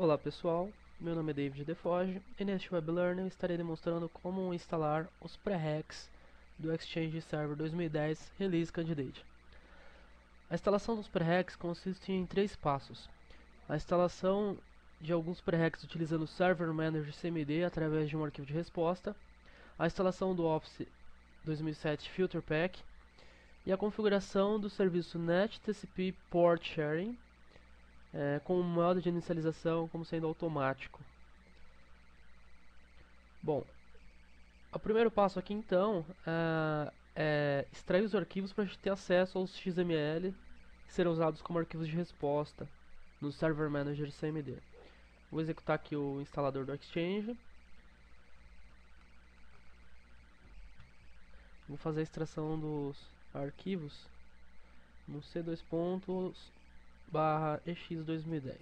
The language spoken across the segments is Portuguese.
Olá pessoal, meu nome é David Defoge e neste webinar eu estarei demonstrando como instalar os pré-reqs do Exchange Server 2010 Release Candidate. A instalação dos pré-reqs consiste em 3 passos. A instalação de alguns pré-reqs utilizando o Server Manager CMD através de um arquivo de resposta, a instalação do Office 2007 Filter Pack e a configuração do serviço NetTCP Port Sharing com o modo de inicialização como sendo automático. Bom, o primeiro passo aqui então é extrair os arquivos para a gente ter acesso aos XML que serão usados como arquivos de resposta no Server Manager CMD. Vou executar aqui o instalador do Exchange. Vou fazer a extração dos arquivos no c2.ex2010.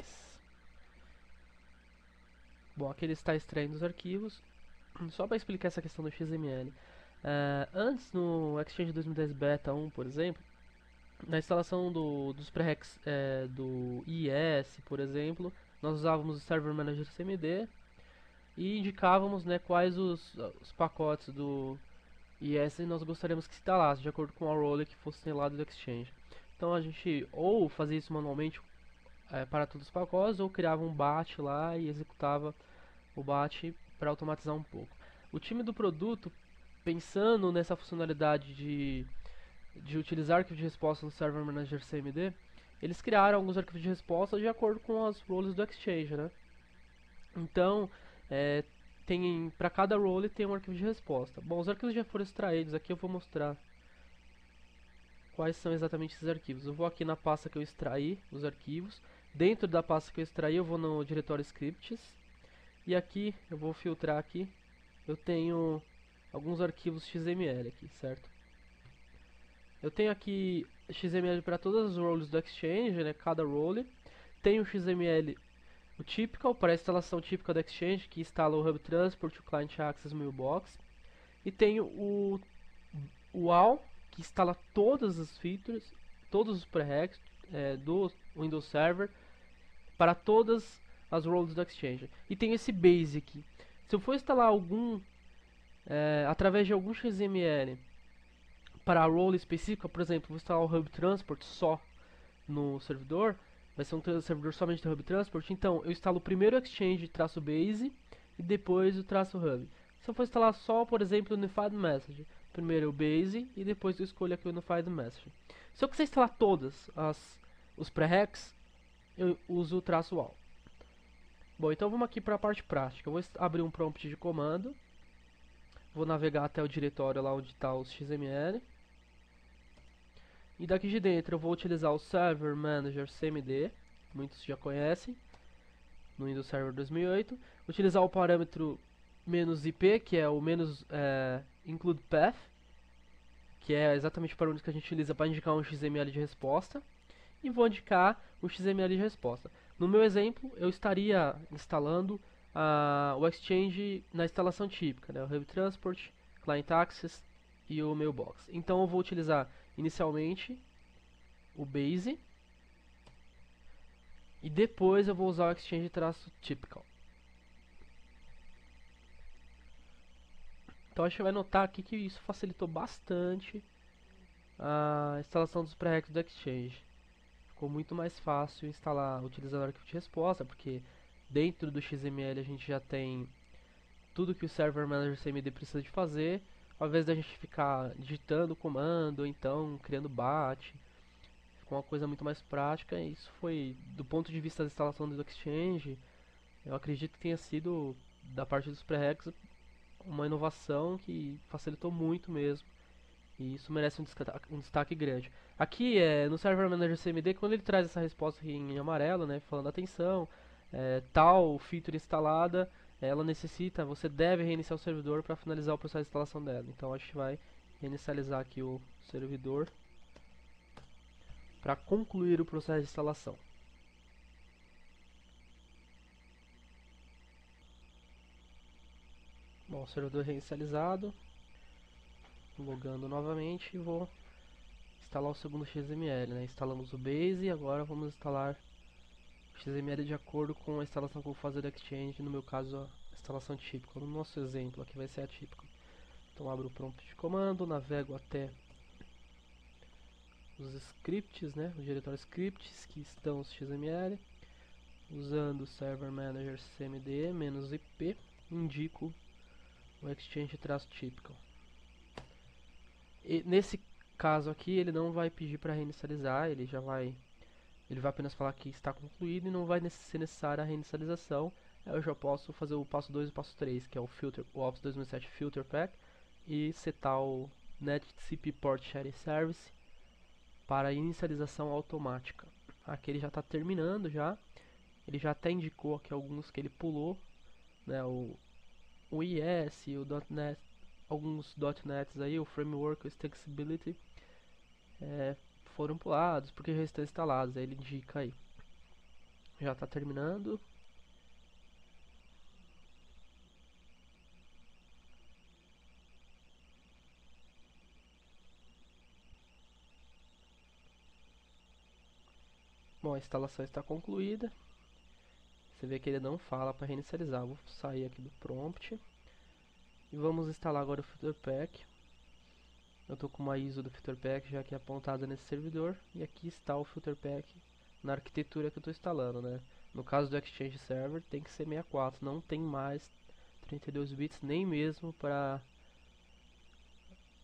Bom, aqui ele está extraindo os arquivos. Só para explicar essa questão do XML. Antes, no Exchange 2010 Beta 1, por exemplo, na instalação dos pré-reqs do IIS, por exemplo, nós usávamos o Server Manager CMD e indicávamos quais os pacotes do IIS nós gostaríamos que se instalasse, de acordo com a role que fosse instalado do Exchange. Então a gente ou fazia isso manualmente para todos os pacotes, ou criava um batch lá e executava o batch para automatizar um pouco. O time do produto, pensando nessa funcionalidade de utilizar arquivo de resposta no Server Manager CMD, eles criaram alguns arquivos de resposta de acordo com as roles do Exchange, né? Então, para cada role tem um arquivo de resposta. Bom, os arquivos já foram extraídos, aqui eu vou mostrar quais são exatamente esses arquivos. Eu vou aqui na pasta que eu extraí os arquivos. Dentro da pasta que eu extraí, eu vou no diretório scripts. E aqui, eu vou filtrar aqui, eu tenho alguns arquivos XML aqui, certo? Eu tenho aqui XML para todas as roles do Exchange, né, cada role. Tenho o XML, o typical, para a instalação típica do Exchange, que instala o Hub Transport, o Client Access Mailbox. E tenho o AL, que instala todas as features, todos os pré-reqs do Windows Server, para todas as roles do Exchange. E tem esse Basic. Se eu for instalar algum através de algum XML para a role específica, por exemplo, vou instalar o Hub Transport só no servidor, vai ser um servidor somente do Hub Transport, então eu instalo primeiro o Exchange-base e depois o -hub. Se eu for instalar só, por exemplo, o Unified Message, primeiro o base e depois eu escolho aqui o Unified Message. Se eu quiser instalar todas os pré-reqs, eu uso o -all. Bom, então vamos aqui para a parte prática. Eu vou abrir um prompt de comando. Vou navegar até o diretório lá onde está os XML. E daqui de dentro eu vou utilizar o Server Manager CMD, muitos já conhecem, no Windows Server 2008. Utilizar o parâmetro "-ip", que é o "-include path", que é exatamente o parâmetro que a gente utiliza para indicar um XML de resposta. E vou indicar o XML de resposta. No meu exemplo, eu estaria instalando o Exchange na instalação típica, né, o Hub Transport, Client Access e o Mailbox. Então eu vou utilizar inicialmente o Base e depois eu vou usar o Exchange-Typical. Então a gente vai notar aqui que isso facilitou bastante a instalação dos pré-requisitos do Exchange. Ficou muito mais fácil instalar utilizando o arquivo de resposta, porque dentro do XML a gente já tem tudo que o Server Manager CMD precisa de fazer, ao invés da gente ficar digitando o comando ou então criando batch. Ficou uma coisa muito mais prática, e isso foi, do ponto de vista da instalação do Exchange, eu acredito que tenha sido, da parte dos pré-requisitos, uma inovação que facilitou muito mesmo. E isso merece um destaque grande. Aqui no Server Manager CMD, quando ele traz essa resposta aqui em amarelo, né, falando atenção, tal feature instalada, você deve reiniciar o servidor para finalizar o processo de instalação dela. Então a gente vai reinicializar aqui o servidor para concluir o processo de instalação. Bom, o servidor reinicializado, logando novamente e vou instalar o segundo XML, né? Instalamos o Base e agora vamos instalar o XML de acordo com a instalação que eu vou fazer do Exchange, no meu caso a instalação típica. No nosso exemplo aqui vai ser a típica. Então abro o prompt de comando, navego até os scripts, né, o diretório scripts que estão os XML, usando o Server Manager cmd -ip, indico o Exchange-typical. E nesse caso aqui ele não vai pedir para reinicializar, ele vai apenas falar que está concluído e não vai ser necessária a reinicialização. Eu já posso fazer o passo 2 e o passo 3, que é o Office 2007 Filter Pack, e setar o NetTCP Port Sharing Service para inicialização automática. Aqui ele já está terminando já. Ele já até indicou aqui alguns que ele pulou, né, o IS, o .NET, alguns .NETs aí, o Framework, o Extensibility, foram pulados porque já estão instalados. Aí ele indica aí. Já está terminando. Bom, a instalação está concluída. Você vê que ele não fala para reinicializar. Vou sair aqui do prompt. E vamos instalar agora o Filter Pack. Eu estou com uma ISO do Filter Pack já aqui apontada nesse servidor. E aqui está o Filter Pack na arquitetura que eu estou instalando, né? No caso do Exchange Server tem que ser 64. Não tem mais 32 bits, nem mesmo para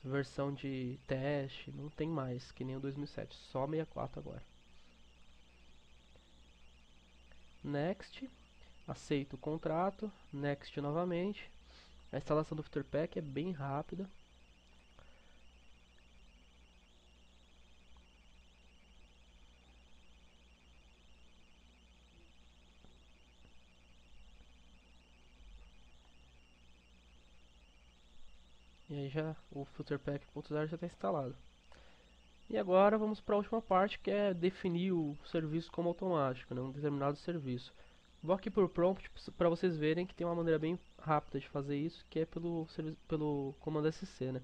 versão de teste. Não tem mais, que nem o 2007. Só 64 agora. Next, aceito o contrato, Next novamente. A instalação do Filter Pack é bem rápida. E aí já o Filter Pack 1.0 já está instalado. E agora vamos para a última parte, que é definir o serviço como automático, né, um determinado serviço. Vou aqui por prompt para vocês verem que tem uma maneira bem rápida de fazer isso, que é pelo comando SC, né?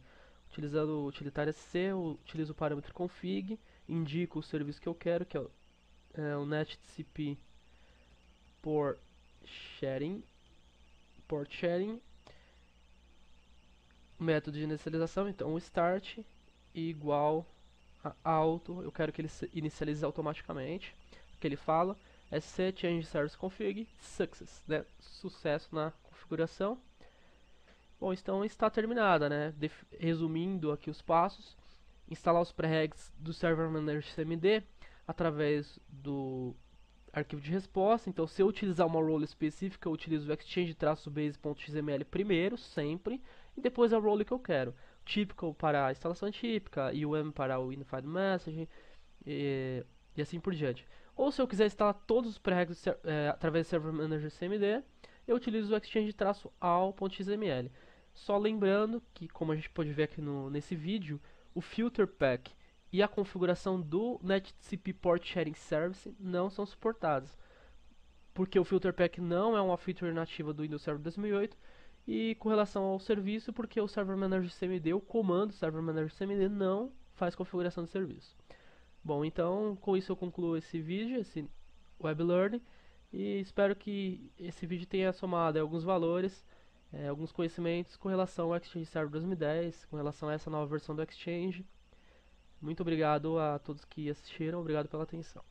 Utilizando o utilitário SC, eu utilizo o parâmetro config, indico o serviço que eu quero, que é o NetTCP Port Sharing, método de inicialização, então o start igual a auto, eu quero que ele se inicialize automaticamente, que ele fala SC change service config success, né? Sucesso na configuração. Bom, então está terminada, né? Resumindo aqui os passos: instalar os preregs do Server Manager CMD através do arquivo de resposta. Então, se eu utilizar uma role específica, eu utilizo o exchange-base.xml primeiro, sempre, e depois a role que eu quero. Typical para a instalação típica, UM para o Unified Messaging, e assim por diante. Ou se eu quiser instalar todos os preregs através do Server Manager CMD, eu utilizo o exchange-all.xml. Só lembrando que, como a gente pode ver aqui nesse vídeo, o Filter Pack e a configuração do NetTCP Port Sharing Service não são suportados, porque o Filter Pack não é uma feature nativa do Windows Server 2008, e com relação ao serviço, porque o Server Manager CMD, o comando Server Manager CMD não faz configuração de serviço. Bom, então com isso eu concluo esse vídeo, esse Web Learning, e espero que esse vídeo tenha somado alguns valores, alguns conhecimentos com relação ao Exchange Server 2010, com relação a essa nova versão do Exchange. Muito obrigado a todos que assistiram, obrigado pela atenção.